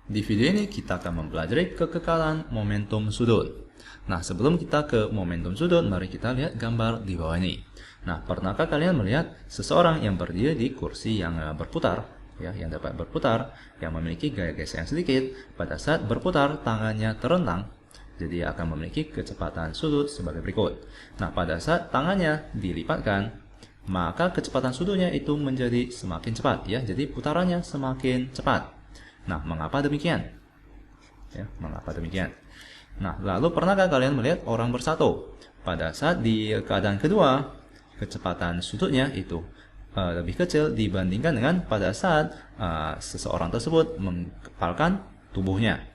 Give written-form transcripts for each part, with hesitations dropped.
Di video ini kita akan mempelajari kekekalan momentum sudut. Nah, sebelum kita ke momentum sudut, mari kita lihat gambar di bawah ini. Nah, pernahkah kalian melihat seseorang yang berdiri di kursi yang berputar, ya, yang dapat berputar, yang memiliki gaya geser yang sedikit, pada saat berputar tangannya terentang, jadi akan memiliki kecepatan sudut sebagai berikut. Nah, pada saat tangannya dilipatkan, maka kecepatan sudutnya itu menjadi semakin cepat, ya. Jadi putarannya semakin cepat. Nah, mengapa demikian? Ya, mengapa demikian? Nah, lalu pernahkah kalian melihat orang bersatu? Pada saat di keadaan kedua, kecepatan sudutnya itu lebih kecil dibandingkan dengan pada saat seseorang tersebut mengepalkan tubuhnya.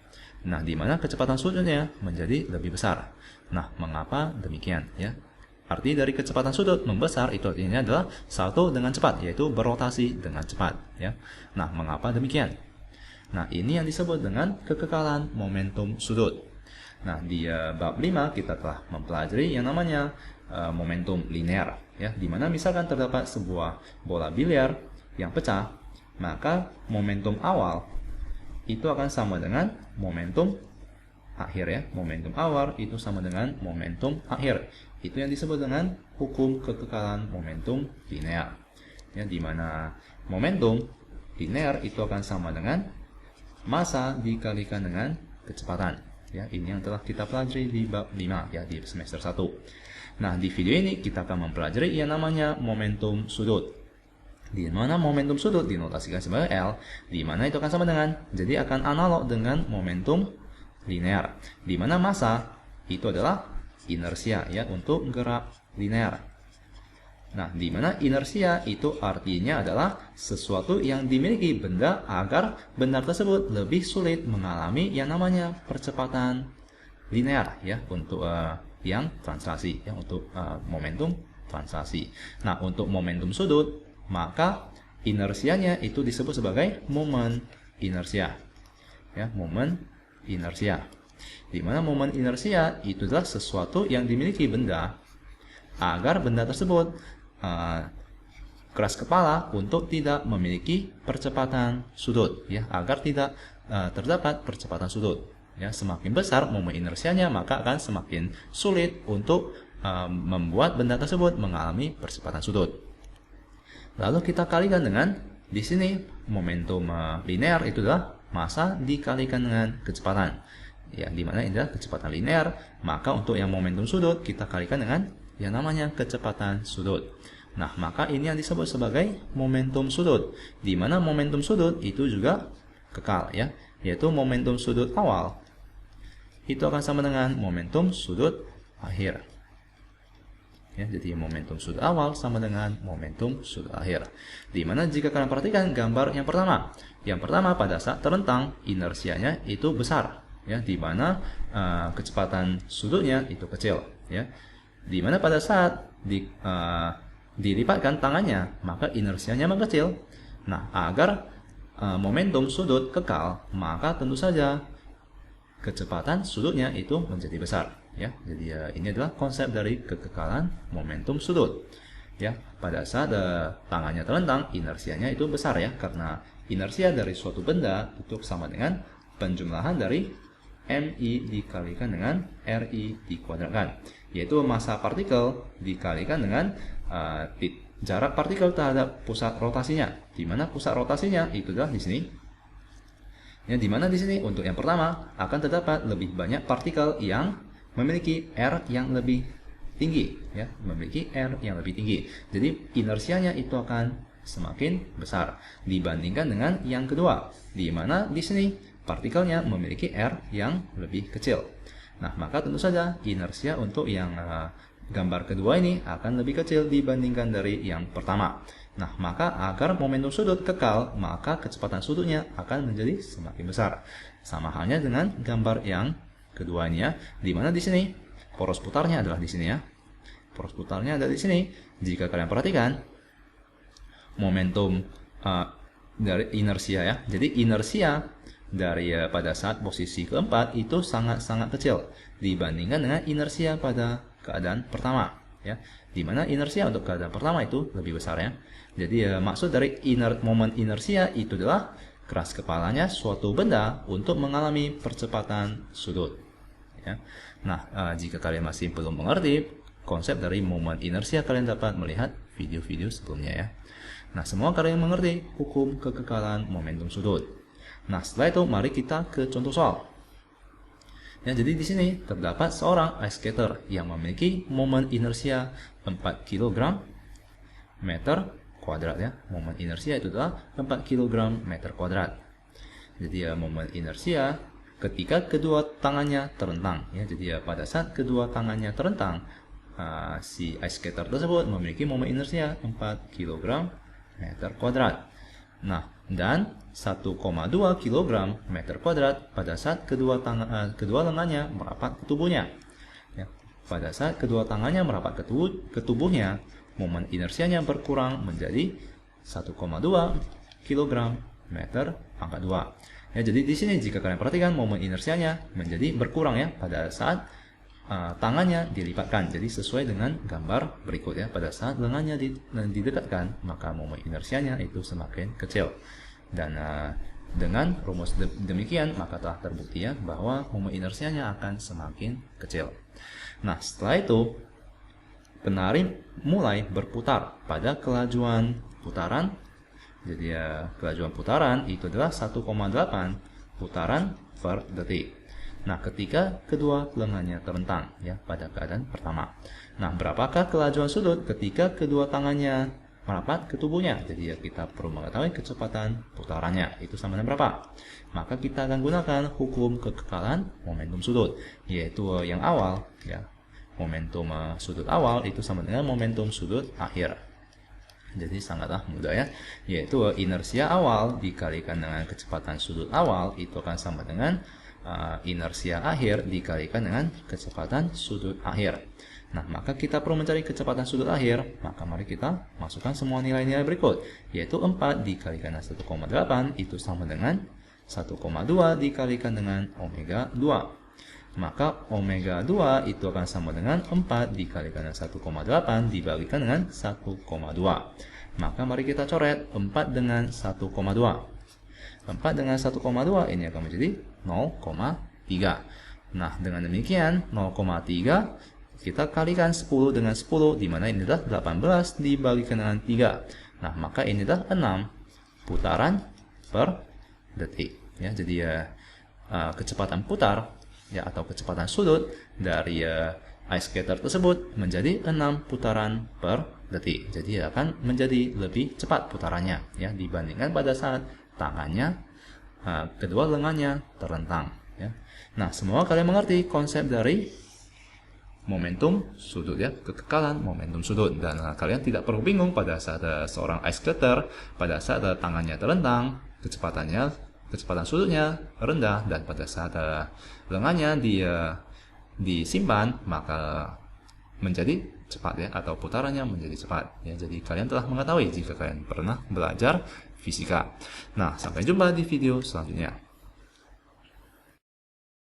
Nah, di mana kecepatan sudutnya menjadi lebih besar. Nah, mengapa demikian? Ya, arti dari kecepatan sudut membesar itu artinya adalah salto dengan cepat, yaitu berotasi dengan cepat. Ya, nah, mengapa demikian? Nah, ini yang disebut dengan kekekalan momentum sudut. Nah, di bab 5 kita telah mempelajari yang namanya momentum linear, ya, di mana misalkan terdapat sebuah bola biliar yang pecah, maka momentum awal itu akan sama dengan momentum akhir, ya. Momentum awal itu sama dengan momentum akhir. Itu yang disebut dengan hukum kekekalan momentum linear. Ya, di mana momentum linear itu akan sama dengan massa dikalikan dengan kecepatan. Ya, ini yang telah kita pelajari di bab 5, ya, di semester 1. Nah, di video ini kita akan mempelajari yang namanya momentum sudut. Di mana momentum sudut dinotasikan sebagai L, di mana itu akan sama dengan, jadi akan analog dengan momentum linear. Di mana massa itu adalah inersia, ya, untuk gerak linear. Nah, di mana inersia itu artinya adalah sesuatu yang dimiliki benda agar benda tersebut lebih sulit mengalami yang namanya percepatan linear, ya, untuk yang translasi, ya, untuk momentum translasi. Nah, untuk momentum sudut, maka inersianya itu disebut sebagai momen inersia, ya, momen inersia. Di mana momen inersia itu adalah sesuatu yang dimiliki benda agar benda tersebut keras kepala untuk tidak memiliki percepatan sudut, ya, agar tidak terdapat percepatan sudut. Ya, semakin besar momen inersianya, maka akan semakin sulit untuk membuat benda tersebut mengalami percepatan sudut. Lalu kita kalikan dengan di sini momentum linear itu adalah massa dikalikan dengan kecepatan. Ya, di mana ini adalah kecepatan linear, maka untuk yang momentum sudut kita kalikan dengan yang namanya kecepatan sudut. Nah, maka ini yang disebut sebagai momentum sudut, di mana momentum sudut itu juga kekal, ya, yaitu momentum sudut awal itu akan sama dengan momentum sudut akhir. Ya, jadi momentum sudut awal sama dengan momentum sudut akhir. Di mana jika kalian perhatikan gambar yang pertama pada saat terentang inersianya itu besar, ya, di mana kecepatan sudutnya itu kecil, ya. Di mana pada saat dilipatkan tangannya, maka inersianya mengecil. Nah, agar momentum sudut kekal, maka tentu saja kecepatan sudutnya itu menjadi besar, ya. Jadi ini adalah konsep dari kekekalan momentum sudut. Ya, pada saat tangannya terentang, inersianya itu besar, ya, karena inersia dari suatu benda itu sama dengan penjumlahan dari MI dikalikan dengan RI dikuadratkan, yaitu massa partikel dikalikan dengan jarak partikel terhadap pusat rotasinya, di mana pusat rotasinya itu adalah di sini. Ya, di mana di sini untuk yang pertama akan terdapat lebih banyak partikel yang memiliki R yang lebih tinggi, ya, memiliki R yang lebih tinggi. Jadi inersianya itu akan semakin besar dibandingkan dengan yang kedua, di mana di sini partikelnya memiliki R yang lebih kecil. Nah, maka tentu saja inersia untuk yang gambar kedua ini akan lebih kecil dibandingkan dari yang pertama. Nah, maka agar momentum sudut kekal, maka kecepatan sudutnya akan menjadi semakin besar. Sama halnya dengan gambar yang kedua ini, ya, di mana di sini poros putarnya adalah di sini, ya. Poros putarnya ada di sini. Jika kalian perhatikan momentum dari inersia, ya. Jadi inersia dari pada saat posisi keempat itu sangat-sangat kecil dibandingkan dengan inersia pada keadaan pertama, ya, di mana inersia untuk keadaan pertama itu lebih besar, ya. Jadi maksud dari momen inersia itu adalah keras kepalanya suatu benda untuk mengalami percepatan sudut. Ya. Nah, jika kalian masih belum mengerti konsep dari momen inersia, kalian dapat melihat video-video sebelumnya ya. Nah, semua kalian mengerti hukum kekekalan momentum sudut. Nah, setelah itu mari kita ke contoh soal. Ya, jadi di sini terdapat seorang ice skater yang memiliki momen inersia 4 kg meter kuadrat ya. Momen inersia itu adalah 4 kg meter kuadrat. Jadi momen inersia ketika kedua tangannya terentang ya. Jadi pada saat kedua tangannya terentang, si ice skater tersebut memiliki momen inersia 4 kg meter kuadrat. Nah, dan 1,2 kg meter kuadrat pada saat kedua lengannya merapat ke tubuhnya. Ya, pada saat kedua tangannya merapat ke tubuhnya, momen inersianya berkurang menjadi 1,2 kg meter pangkat 2. Ya, jadi di sini jika kalian perhatikan momen inersianya menjadi berkurang ya pada saat tangannya dilipatkan. Jadi sesuai dengan gambar berikut ya. Pada saat lengannya didekatkan, maka momen inersianya itu semakin kecil. Dan dengan rumus demikian maka telah terbukti ya bahwa momen inersianya akan semakin kecil. Nah, setelah itu penari mulai berputar pada kelajuan putaran. Jadi kelajuan putaran itu adalah 1,8 putaran per detik. Nah, ketika kedua lengannya terentang ya pada keadaan pertama. Nah, berapakah kelajuan sudut ketika kedua tangannya merapat ke tubuhnya? Jadi kita perlu mengetahui kecepatan putarannya itu sama dengan berapa. Maka kita akan gunakan hukum kekekalan momentum sudut, yaitu yang awal ya. Momentum sudut awal itu sama dengan momentum sudut akhir. Jadi sangatlah mudah ya, yaitu inersia awal dikalikan dengan kecepatan sudut awal itu akan sama dengan inersia akhir dikalikan dengan kecepatan sudut akhir. Nah, maka kita perlu mencari kecepatan sudut akhir. Maka mari kita masukkan semua nilai-nilai berikut, yaitu 4 dikalikan dengan 1,8 itu sama dengan 1,2 dikalikan dengan omega 2. Maka omega 2 itu akan sama dengan 4 dikalikan dengan 1,8 dibagikan dengan 1,2. Maka mari kita coret 4 dengan 1,2. 4 dengan 1,2 ini akan menjadi 0,3. Nah, dengan demikian 0,3 kita kalikan 10 dengan 10, di mana ini adalah 18 dibagikan dengan 3. Nah, maka ini adalah 6 putaran per detik. Ya, jadi kecepatan putar ya atau kecepatan sudut dari ice skater tersebut menjadi 6 putaran per detik. Jadi akan menjadi lebih cepat putarannya ya dibandingkan pada saat tangannya kedua lengannya terentang ya. Nah, semua kalian mengerti konsep dari momentum sudut ya, kekekalan momentum sudut, dan kalian tidak perlu bingung pada saat seorang ice skater pada saat tangannya terentang kecepatan sudutnya rendah, dan pada saat lengannya disimpan maka menjadi cepat ya, atau putarannya menjadi cepat ya. Jadi kalian telah mengetahui jika kalian pernah belajar fisika. Nah, sampai jumpa di video selanjutnya.